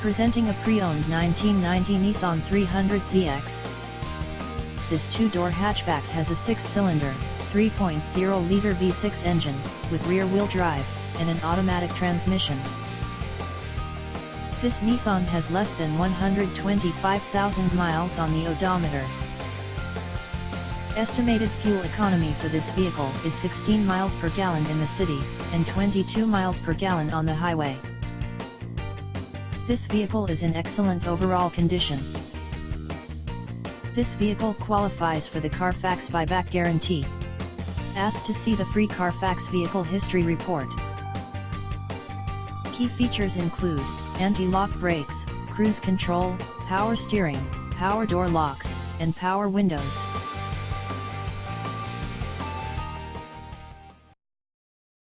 Presenting a pre-owned 1990 Nissan 300ZX. This two-door hatchback has a 6-cylinder, 3.0-liter V6 engine, with rear-wheel drive, and an automatic transmission. This Nissan has less than 125,000 miles on the odometer. Estimated fuel economy for this vehicle is 16 miles per gallon in the city, and 22 miles per gallon on the highway. This vehicle is in excellent overall condition. This vehicle qualifies for the Carfax buyback guarantee. Ask to see the free Carfax vehicle history report. Key features include anti-lock brakes, cruise control, power steering, power door locks, and power windows.